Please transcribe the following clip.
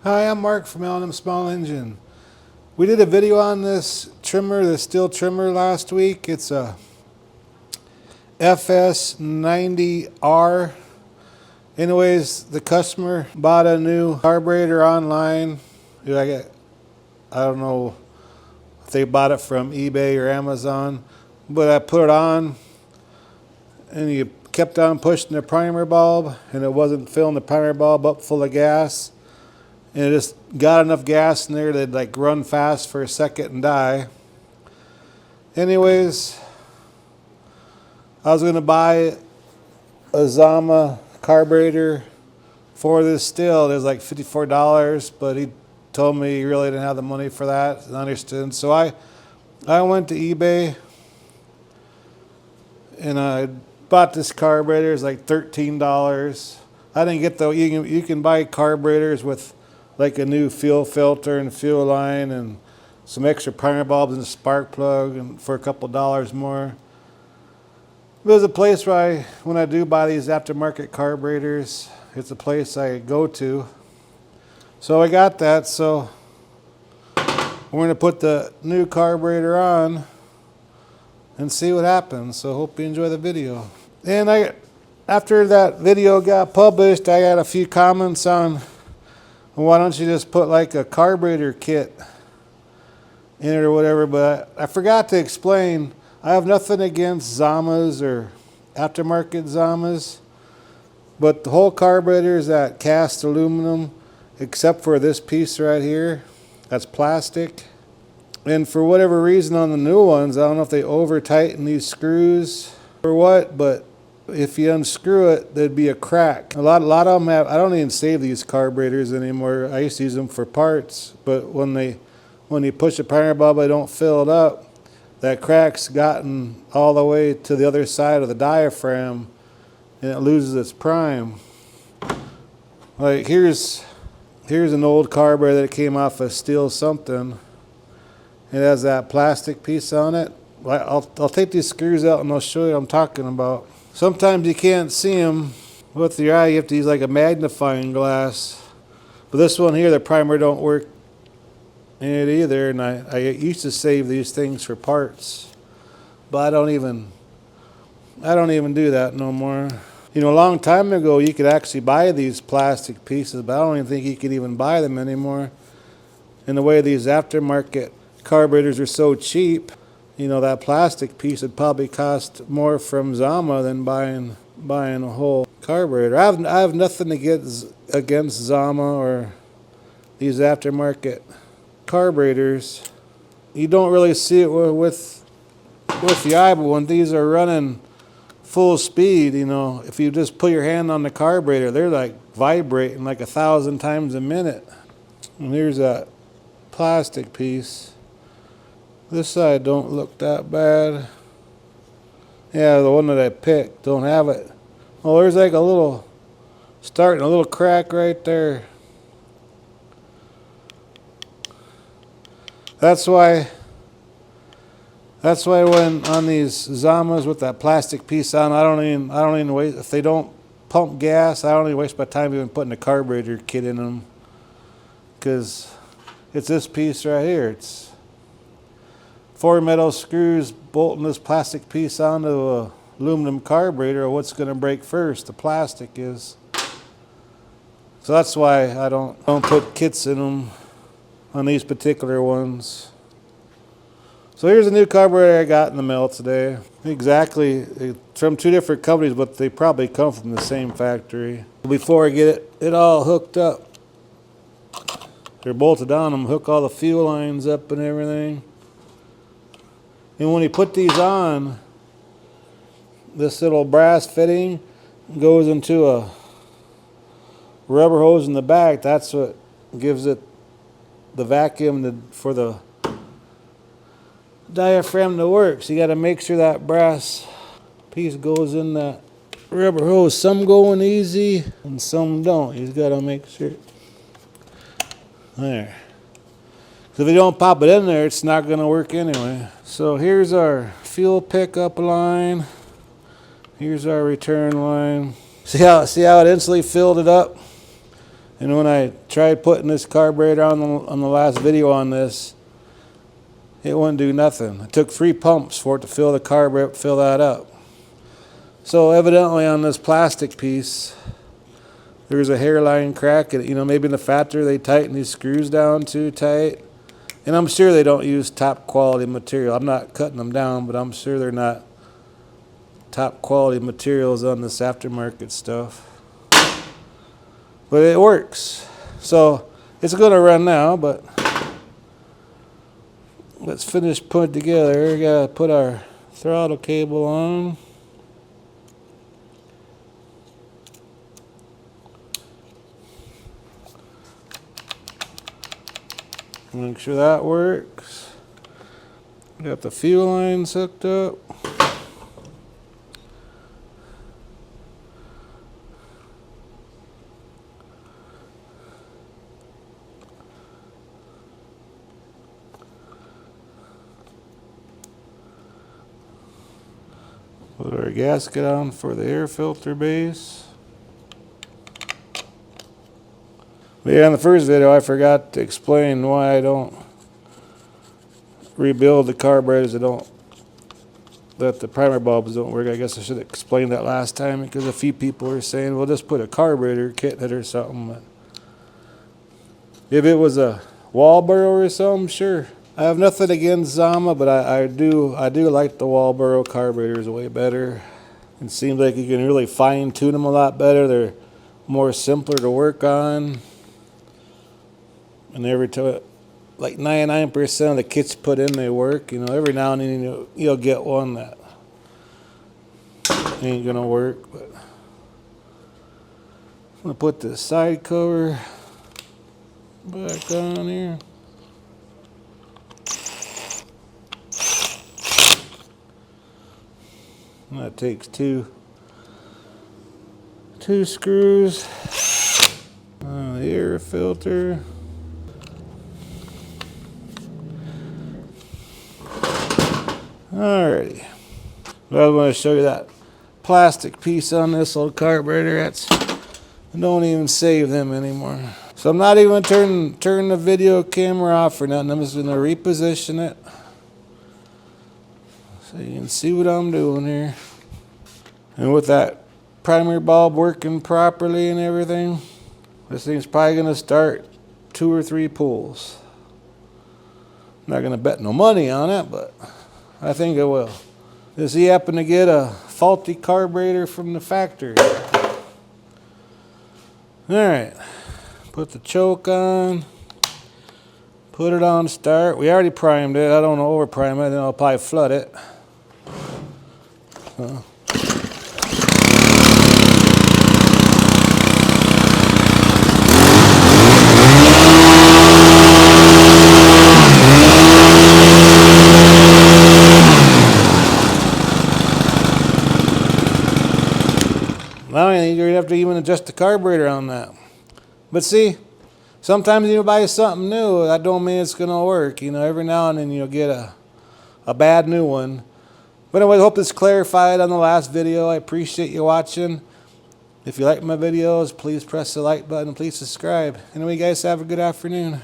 Hi, I'm Mark from L&M Small Engine. We did a video on this trimmer, the steel trimmer last week. It's a FS90R. Anyways, the customer bought a new carburetor online. I don't know if they bought it from eBay or Amazon, but I put it on and you kept on pushing the primer bulb and it wasn't filling the primer bulb up full of gas. And it just got enough gas in there to like run fast for a second and die. Anyways, I was going to buy a Zama carburetor for this still. It was like $54, but he told me he really didn't have the money for that, and I understood. So I went to eBay and I bought this carburetor. It was like $13. I didn't get the, you can buy carburetors with like a new fuel filter and fuel line and some extra primer bulbs and a spark plug and for a couple dollars more. There's a place where when I do buy these aftermarket carburetors, it's a place I go to. So I got that, so we're going to put the new carburetor on and see what happens. So hope you enjoy the video. And after that video got published, I got a few comments on, why don't you just put like a carburetor kit in it or whatever, but I forgot to explain, I have nothing against Zamas or aftermarket Zamas, but the whole carburetor is that cast aluminum, except for this piece right here, that's plastic. And for whatever reason on the new ones, I don't know if they over tighten these screws or what, but if you unscrew it, there'd be a crack. A lot of them have, I don't even save these carburetors anymore. I used to use them for parts, but when you push the primer bulb, they don't fill it up. That crack's gotten all the way to the other side of the diaphragm and it loses its prime. Like here's an old carburetor that came off a steel something. It has that plastic piece on it. I'll take these screws out and I'll show you what I'm talking about. Sometimes you can't see them with your eye. You have to use like a magnifying glass. But this one here, the primer don't work in it either. And I used to save these things for parts, but I don't even do that no more. You know, a long time ago, you could actually buy these plastic pieces, but I don't even think you could even buy them anymore. And the way these aftermarket carburetors are so cheap, you know, that plastic piece would probably cost more from Zama than buying a whole carburetor. I have nothing against Zama or these aftermarket carburetors. You don't really see it with the eye, but when these are running full speed, you know, if you just put your hand on the carburetor, they're like vibrating like 1,000 times a minute. And here's that plastic piece. This side don't look that bad. Yeah, the one that I picked don't have it. Well, there's like a little crack right there. That's why when on these Zamas with that plastic piece on, I don't even waste, if they don't pump gas, I don't even waste my time even putting a carburetor kit in them, because it's this piece right here. It's 4 metal screws bolting this plastic piece onto a aluminum carburetor. What's going to break first? The plastic is. So that's why I don't put kits in them on these particular ones. So here's a new carburetor I got in the mail today. Exactly, it's from 2 different companies, but they probably come from the same factory. Before I get it all hooked up, they're bolted on them, hook all the fuel lines up and everything. And when you put these on, this little brass fitting goes into a rubber hose in the back. That's what gives it the vacuum for the diaphragm to work. So you got to make sure that brass piece goes in that rubber hose. Some going easy and some don't. You just got to make sure. There. So if you don't pop it in there, it's not going to work anyway. So here's our fuel pickup line. Here's our return line. See how it instantly filled it up? And when I tried putting this carburetor on the last video on this, it wouldn't do nothing. It took 3 pumps for it to fill the carburetor, fill that up. So evidently on this plastic piece, there's a hairline crack. And, maybe in the factory they tighten these screws down too tight. And I'm sure they don't use top quality material. I'm not cutting them down, but I'm sure they're not top quality materials on this aftermarket stuff. But it works. So it's going to run now, but let's finish putting it together. We got to put our throttle cable on. Make sure that works. Got the fuel lines hooked up. Put our gasket on for the air filter base. But yeah, in the first video I forgot to explain why I don't rebuild the carburetors that the primer bulbs don't work. I guess I should have explained that last time, because a few people were saying, well, just put a carburetor kit in it or something. But if it was a Walboro or something, sure. I have nothing against Zama, but I do like the Walboro carburetors way better. It seems like you can really fine tune them a lot better. They're more simpler to work on. And every time, like 99% of the kits put in, they work. Every now and then you'll get one that ain't gonna work. But I'm gonna put the side cover back on here. And that takes two screws. The air filter. Alrighty. I want to show you that plastic piece on this old carburetor. I don't even save them anymore. So I'm not even turn the video camera off or nothing. I'm just going to reposition it so you can see what I'm doing here. And with that primer bulb working properly and everything, this thing's probably going to start 2 or 3 pulls. I'm not going to bet no money on it, but I think it will. Does he happen to get a faulty carburetor from the factory? Alright, put the choke on, put it on start. We already primed it. I don't want to over prime it, then I'll probably flood it. I don't think you're going to have to even adjust the carburetor on that. But see, sometimes you buy something new, that don't mean it's going to work. Every now and then you'll get a bad new one. But anyway, I hope this clarified on the last video. I appreciate you watching. If you like my videos, please press the like button and please subscribe. Anyway, guys, have a good afternoon.